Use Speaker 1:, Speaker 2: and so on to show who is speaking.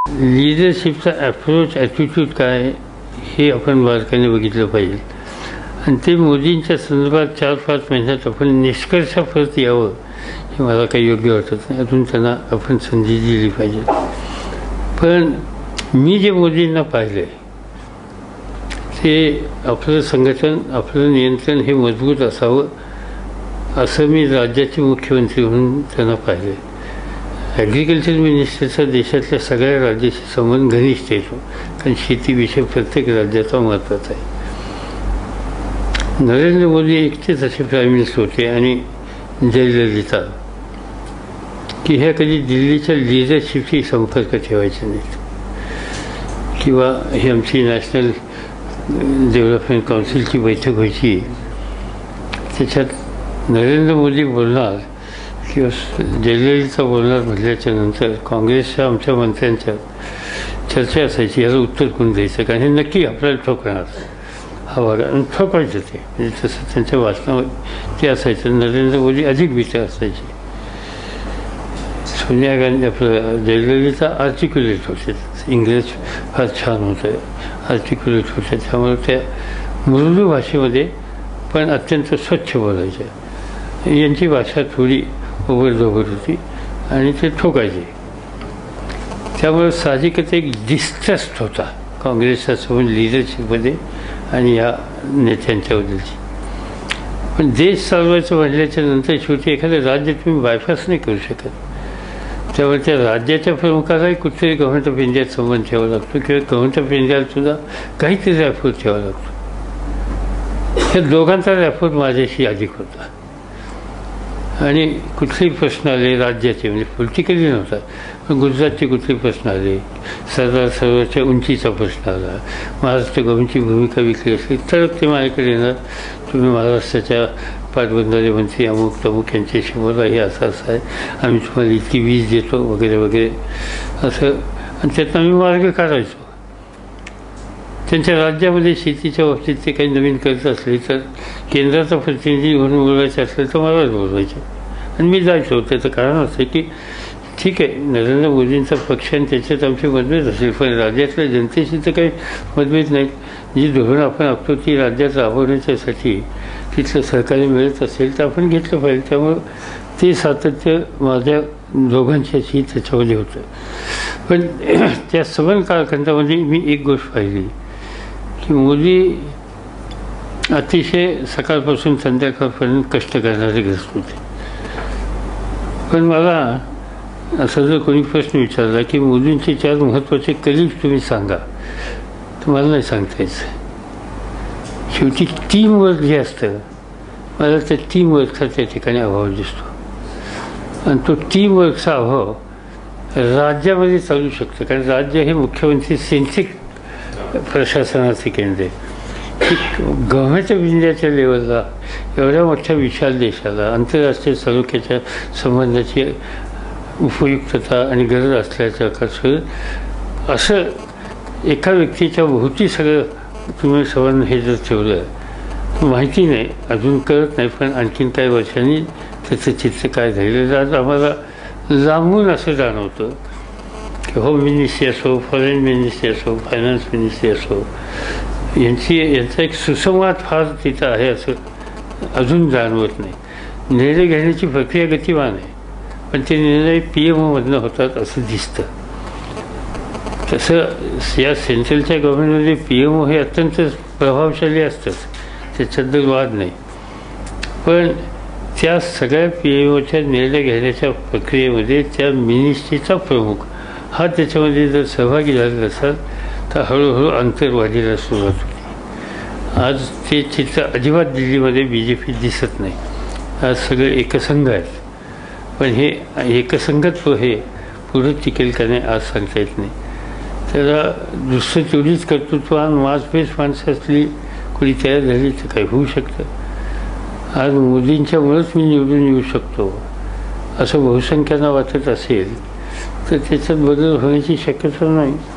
Speaker 1: लिडरशिपचा approach attitude काय हे आपण बारकाईने बघितलं पाहिजे आणि ते मोदींच्या संदर्भात 4-5 महिन्यात आपण निष्कर्षापर्यंत यावं हे मला काही योग्य वाटत नाही. अजून त्यांना आपण संधी दिली पाहिजे. पण मी जे मोदींना पाहिलं आहे ते आपलं संघटन आपलं नियंत्रण हे मजबूत असावं असं मी राज्याचे मुख्यमंत्री म्हणून त्यांना पाहिलं आहे. ॲग्रिकल्चर मिनिस्टरचा देशातल्या सगळ्या राज्याशी संबंध घनिष्ठ येतो कारण शेतीविषय प्रत्येक राज्याचा महत्त्वाचा आहे. नरेंद्र मोदी एकटेच असे प्राईम मिनिस्टर होते आणि जयललिता की ह्या कधी दिल्लीच्या लिडरशिपशी संपर्क ठेवायचे नाहीत किंवा ही आमची नॅशनल डेव्हलपमेंट काउन्सिलची बैठक व्हायची त्याच्यात नरेंद्र मोदी बोलणार किंवा जयललिता बोलणार म्हटल्याच्या नंतर काँग्रेसच्या आमच्या मंत्र्यांच्या चर्चा असायची याचं उत्तर कोण द्यायचं कारण हे नक्की आपल्याला ठोकणार हा भाग आणि ठोकायचं ते म्हणजे तसं त्यांच्या भाषणामध्ये ते असायचं. नरेंद्र मोदी अधिक भीती असायची. सोनिया गांधी आपलं जयललिता आर्टिक्युलेट होते इंग्रज फार छान होतं आर्टिक्युलेट होतं त्यामुळे त्या मृदू भाषेमध्ये पण अत्यंत स्वच्छ बोलायच्या. यांची भाषा थोडी ओबडधोबड होती आणि ते ठोकायचे त्यामुळे साहजिकच एक डिस्ट्रस्ट होता काँग्रेसच्या सोबत लिडरशिपमध्ये आणि या नेत्यांच्याबद्दलची. पण देश चालवायचं म्हटल्याच्या नंतर शेवटी एखादं राज्य तुम्ही बायपास नाही करू शकत. त्यामुळे त्या राज्याच्या प्रमुखालाही कुठेतरी गव्हर्नमेंट ऑफ इंडियात संबंध ठेवावा लागतो किंवा गव्हर्नमेंट ऑफ इंडियाला सुद्धा काहीतरी रॅपोर्ट ठेवावा लागतो. ह्या दोघांचा रॅपोर्ट माझ्याशी अधिक होता आणि कुठलेही प्रश्न आले राज्याचे म्हणजे पॉलिटिकली नव्हता पण गुजरातचे कुठले प्रश्न आले सरदार सरोवरच्या उंचीचा प्रश्न आला महाराष्ट्र गव्हर्नमेंटची भूमिका विकली असली तर ते माझ्याकडे येणार तुम्ही महाराष्ट्राच्या पाटबंधारे मंत्री अमुक तमुक यांच्याशी बोला हे असं आहे आम्ही तुम्हाला इतकी वीज देतो वगैरे वगैरे असं आणि त्यातनं आम्ही मार्ग काढायचो. त्यांच्या राज्यामध्ये शेतीच्या बाबतीत ते काही नवीन करत असले तर केंद्राचा प्रतिनिधी म्हणून बोलवायचं असलं तर मलाच बोलवायचं आणि मी जायचो. त्याचं कारण असं की ठीक आहे नरेंद्र मोदींचा पक्ष आणि त्याच्यात आमचे मतभेद असेल पण राज्यातल्या जनतेशी तर काही मतभेद नाहीत. जी धोरणं आपण आखतो ती राज्यात राबवण्याच्यासाठी तिथलं सहकार्य मिळत असेल तर आपण घेतलं पाहिजे. त्यामुळं ते सातत्य माझ्या दोघांच्याशी त्याच्यामध्ये होतं. पण त्या समान कालखंडामध्ये मी एक गोष्ट पाहिली की मोदी अतिशय सकाळपासून संध्याकाळपर्यंत कष्ट करणारे ग्रस्त होते. पण मला असं जर कोणी प्रश्न विचारला की मोदींचे 4 महत्त्वाचे कलीग्स तुम्ही सांगा तर मला नाही सांगता यायचं. शेवटी टीमवर्क जे असतं मला त्या टीमवर्कचा त्या ठिकाणी अभाव दिसतो आणि तो टीमवर्कचा अभाव राज्यामध्ये चालू शकतं कारण राज्य हे मुख्यमंत्री सेंट्रिक प्रशासनाचे केंद्र आहे. गव्हर्नमेंट ऑफ इंडियाच्या लेवलला एवढ्या मोठ्या विशाल देशाला आंतरराष्ट्रीय सलोख्याच्या संबंधाची उपयुक्तता आणि गरज असल्याचं कसं असं एका व्यक्तीच्या भोवती सगळं तुम्ही सवन हे जर ठेवलं माहिती नाही अजून कळत नाही पण आणखीन काही वर्षांनी त्याचं चित्र काय झालेलं आज आम्हाला लांबून असं जाणवतं की होम मिनिस्ट्री असो फॉरेन मिनिस्ट्री असो फायनान्स मिनिस्ट्री असो यांचा एक सुसंवाद फार तिथं आहे असं अजून जाणवत नाही. निर्णय घेण्याची प्रक्रिया गतिमान आहे पण ते निर्णय PMOमधनं होतात असं दिसतं. तसं या सेंट्रलच्या गव्हर्नमेंटमध्ये PMO हे अत्यंत प्रभावशाली असतंच त्याच्याबद्दल वाद नाही. पण त्या सगळ्या PMOच्या निर्णय घेण्याच्या प्रक्रियेमध्ये त्या मिनिस्ट्रीचा प्रमुख हा त्याच्यामध्ये जर सहभागी झाला असाल तर हळूहळू अंतर वाढीला सुरुवात होती. आज ते चित्र अजिबात दिल्लीमध्ये BJP दिसत नाही. आज सगळे एकसंघ आहेत पण हे एकसंघत्व हे पुढे टिकेल का नाही आज सांगता येत नाही. त्याला दुसरं तेवढीच कर्तृत्वान मासपेस माणसं असली कोणी तयार झाली तर काही होऊ शकतं. आज मोदींच्यामुळेच मी निवडून येऊ शकतो असं बहुसंख्यांना वाटत असेल तर त्याच्यात बदल होण्याची शक्यता नाही.